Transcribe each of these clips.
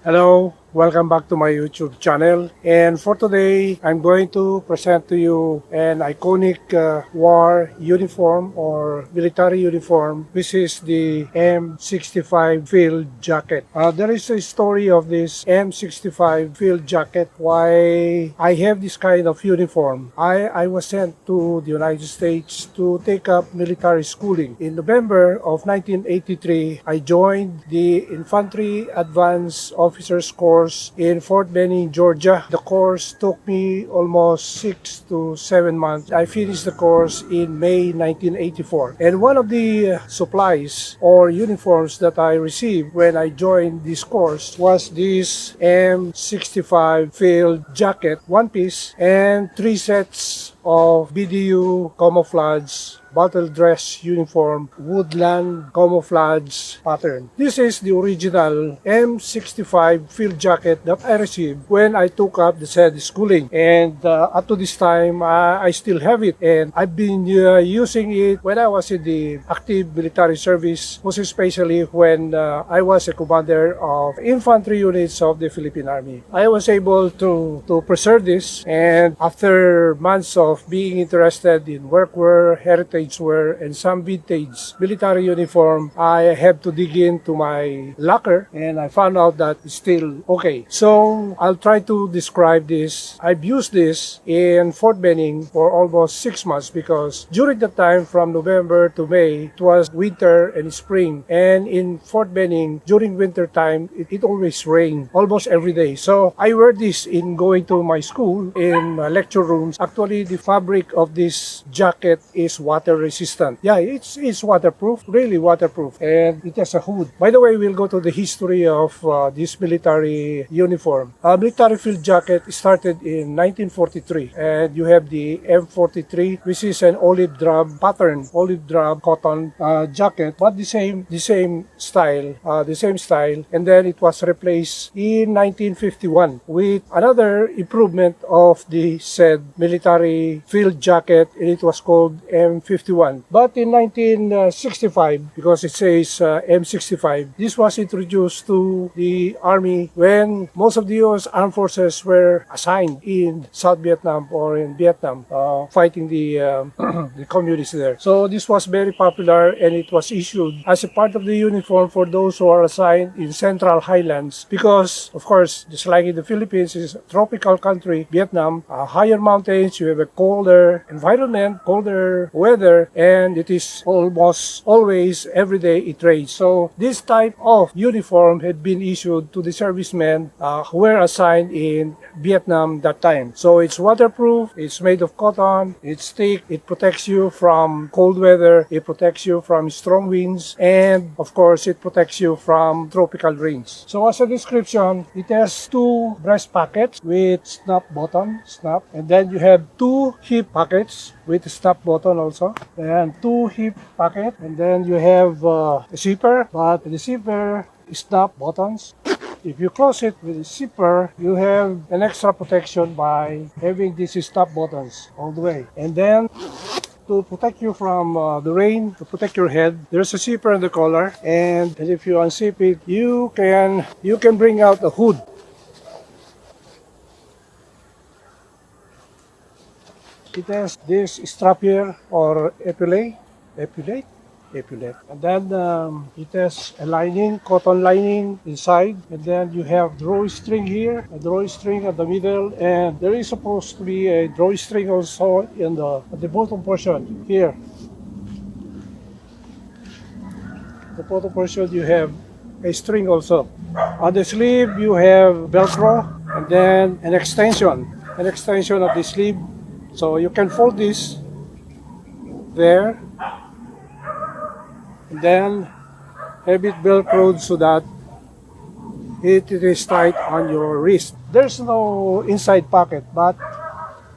Hello, welcome back to my YouTube channel. And for today, I'm going to present to you an iconic war uniform or military uniform. This is the M65 field jacket. There is a story of this M65 field jacket, why I have this kind of uniform. I was sent to the United States to take up military schooling. In November of 1983, I joined the Infantry Advanced Officers Course in Fort Benning, Georgia. The course took me almost 6 to 7 months. I finished the course in May 1984. And one of the supplies or uniforms that I received when I joined this course was this M65 field jacket, one piece, and 3 sets of BDU camouflage battle dress uniform, Woodland Camouflage pattern. This is the original M65 field jacket that I received when I took up the said schooling. And up to this time, I still have it. And I've been using it when I was in the active military service, most especially when I was a commander of infantry units of the Philippine Army. I was able to preserve this, and after months of being interested in workwear, heritage wear, and some vintage military uniform, I have to dig into my locker and I found out that it's still okay. So I'll try to describe this. I've used this in Fort Benning for almost 6 months because during the time from November to May, it was winter and spring. And in Fort Benning, during winter time, it always rained almost every day. So I wear this in going to my school, in my lecture rooms. Actually, the fabric of this jacket is water resistant. Yeah, it's waterproof, really waterproof, and it has a hood. By the way, we'll go to the history of this military uniform. Military field jacket started in 1943, and you have the M43, which is an olive drab pattern, olive drab cotton jacket, but the same style, and then it was replaced in 1951 with another improvement of the said military field jacket, and it was called M51. But in 1965, because it says M65, this was introduced to the Army when most of the U.S. armed forces were assigned in South Vietnam or in Vietnam, fighting the the communists there. So this was very popular, and it was issued as a part of the uniform for those who are assigned in Central Highlands, because, of course, just like in the Philippines, it's a tropical country, Vietnam, higher mountains, you have a colder environment, colder weather, and it is almost always every day it rains. So this type of uniform had been issued to the servicemen who were assigned in Vietnam that time. So it's waterproof, it's made of cotton, it's thick, it protects you from cold weather, it protects you from strong winds, and of course it protects you from tropical rains. So as a description, it has 2 breast pockets with snap button, and then you have 2 hip pockets with snap button also, and 2 hip pocket, and then you have a zipper, but the zipper is snap buttons. If you close it with a zipper, you have an extra protection by having these snap buttons all the way. And then to protect you from the rain, to protect your head, there's a zipper in the collar, and if you unzip it, you can bring out the hood. It has this strap here, or epaulette. And then it has a lining, cotton lining inside, and then you have drawstring here, a drawstring at the middle, and there is supposed to be a drawstring also in at the bottom portion here. The bottom portion you have a string also. On the sleeve you have Velcro, and then an extension of the sleeve. So you can fold this there, and then have it velcroed so that it is tight on your wrist. There's no inside pocket, but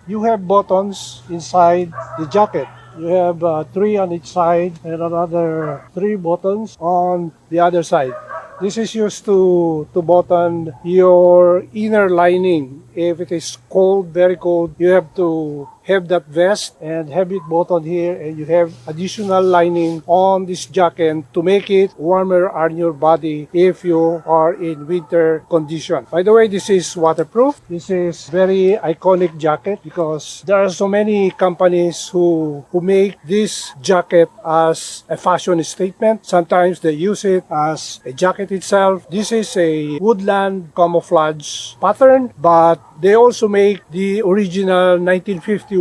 you have buttons inside the jacket. You have 3 on each side and another 3 buttons on the other side. This is used to button your inner lining. If it is cold, very cold, you have to have that vest and have it buttoned here, and you have additional lining on this jacket to make it warmer on your body if you are in winter condition. By the way, this is waterproof. This is very iconic jacket because there are so many companies who make this jacket as a fashion statement. Sometimes they use it as a jacket itself. This is a Woodland Camouflage pattern, but they also make the original 1951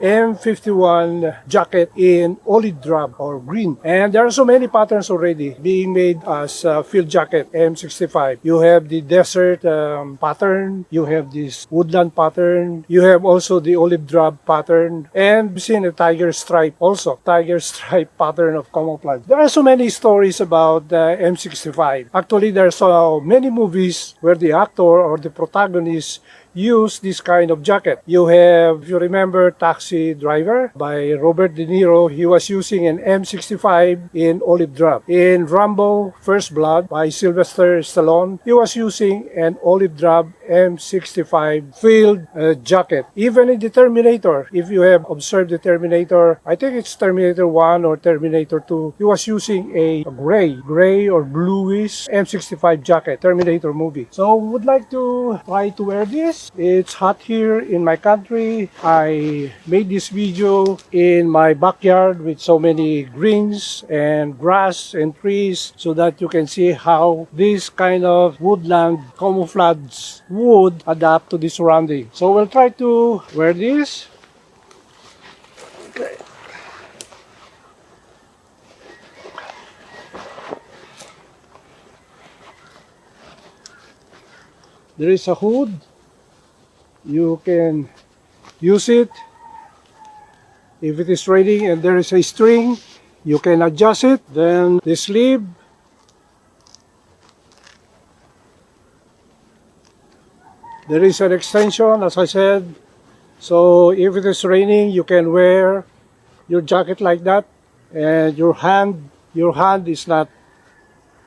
M51 jacket in olive drab or green. And there are so many patterns already being made as field jacket M65. You have the desert pattern, you have this woodland pattern, you have also the olive drab pattern, and we've seen a tiger stripe also, tiger stripe pattern of camouflage. There are so many stories about M65. Actually, there are so many movies where the actor or the protagonist use this kind of jacket. You have, if you remember, Taxi Driver by Robert De Niro, he was using an M65 in olive drab. In Rambo First Blood by Sylvester Stallone, he was using an olive drab M65 field jacket. Even in the Terminator, if you have observed the Terminator, I think it's Terminator 1 or Terminator 2, he was using a gray or bluish M65 jacket, Terminator movie. So would like to try to wear this. It's hot here in my country. I made this video in my backyard with so many greens and grass and trees so that you can see how this kind of woodland camouflage would adapt to the surrounding. So we'll try to wear this. There is a hood. You can use it. If it is raining and there is a string, you can adjust it. Then the sleeve. There is an extension, as I said. So if it is raining, you can wear your jacket like that, and your hand is not,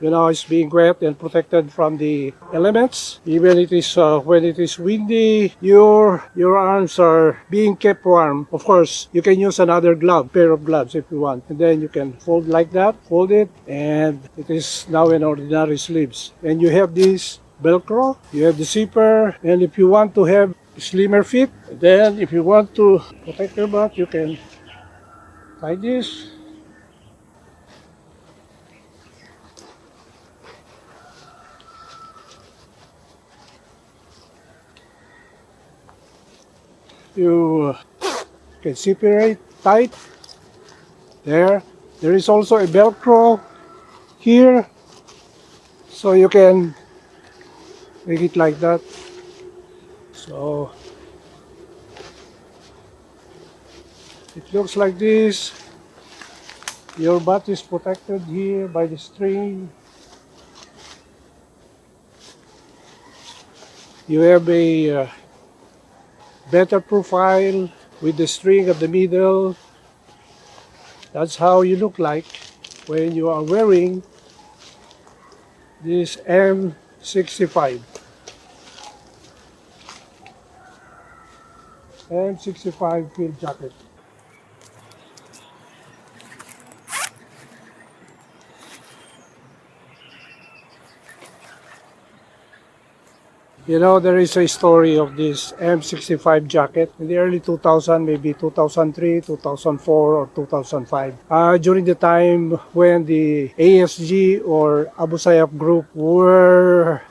it's being wet and protected from the elements. Even it is when it is windy, your arms are being kept warm. Of course, you can use another pair of gloves if you want, and then you can fold like that, fold it, and it is now an ordinary sleeves. And you have this Velcro, you have the zipper, and if you want to have slimmer fit, then if you want to protect your butt, you can tie this. You can separate tight. There is also a Velcro here, so you can make it like that. So it looks like this. Your butt is protected here by the string. You have a better profile with the string at the middle. That's how you look like when you are wearing this M65 field jacket. There is a story of this M65 jacket in the early 2000, maybe 2003, 2004, or 2005. During the time when the ASG or Abu Sayyaf group were,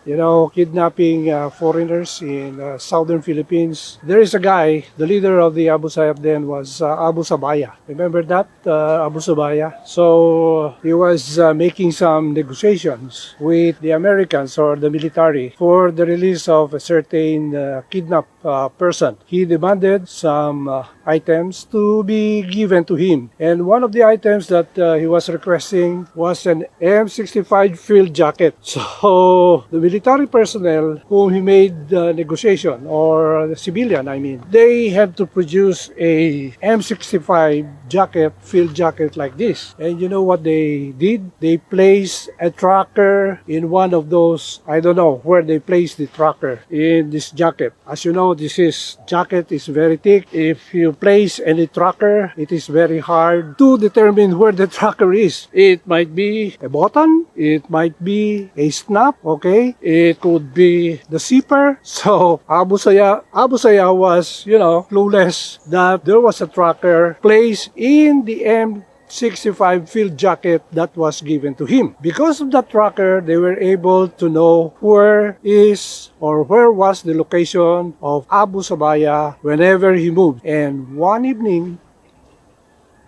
kidnapping foreigners in southern Philippines. There is a guy, the leader of the Abu Sayyaf then was Abu Sabaya. Remember that, Abu Sabaya? So he was making some negotiations with the Americans or the military for the release case of a certain kidnapped person. He demanded some items to be given to him. And one of the items that he was requesting was an M65 field jacket. So the military personnel whom he made the negotiation, or the civilian I mean, they had to produce a M65 jacket, field jacket like this. And you know what they did? They placed a tracker in one of those, I don't know where they placed the tracker in this jacket. As you know, this jacket is very thick. If you place any tracker, it is very hard to determine where the tracker is. It might be a button, it might be a snap, okay? It could be the zipper. So Abu Sabaya was, clueless that there was a tracker placed in the M65 field jacket that was given to him. Because of that tracker, they were able to know where was the location of Abu Sabaya whenever he moved. And one evening,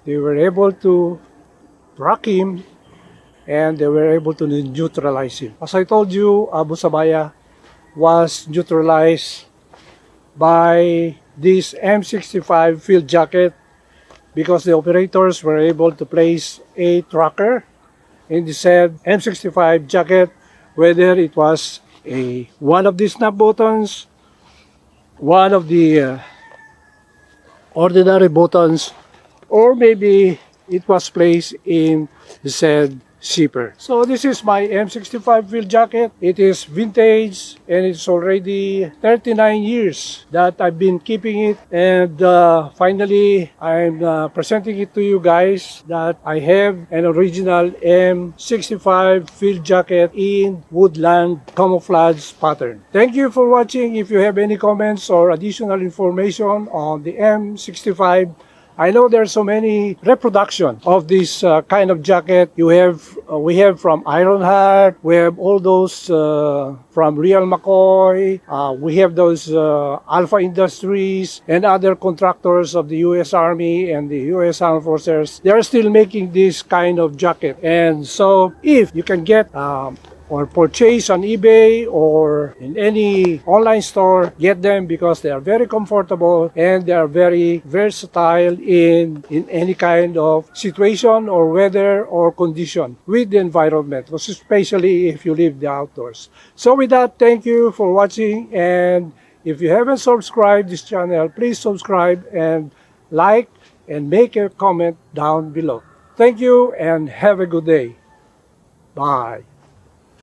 they were able to track him and they were able to neutralize him. As I told you, Abu Sabaya was neutralized by this M65 field jacket because the operators were able to place a tracker in the said M65 jacket, whether it was one of the snap buttons, one of the ordinary buttons, or maybe it was placed in the said zipper. So this is my M65 field jacket. It is vintage and it's already 39 years that I've been keeping it, and finally I'm presenting it to you guys that I have an original M65 field jacket in Woodland Camouflage pattern. Thank you for watching. If you have any comments or additional information on the M65, I know there's so many reproduction of this kind of jacket. We have from Ironheart, we have all those from Real McCoy, we have those Alpha Industries and other contractors of the U.S. Army and the U.S. Armed Forces. They're still making this kind of jacket. And so if you can get or purchase on eBay or in any online store, get them because they are very comfortable and they are very versatile in any kind of situation or weather or condition with the environment, especially if you live the outdoors. So with that, thank you for watching, and if you haven't subscribed this channel, please subscribe and like and make a comment down below. Thank you and have a good day. Bye.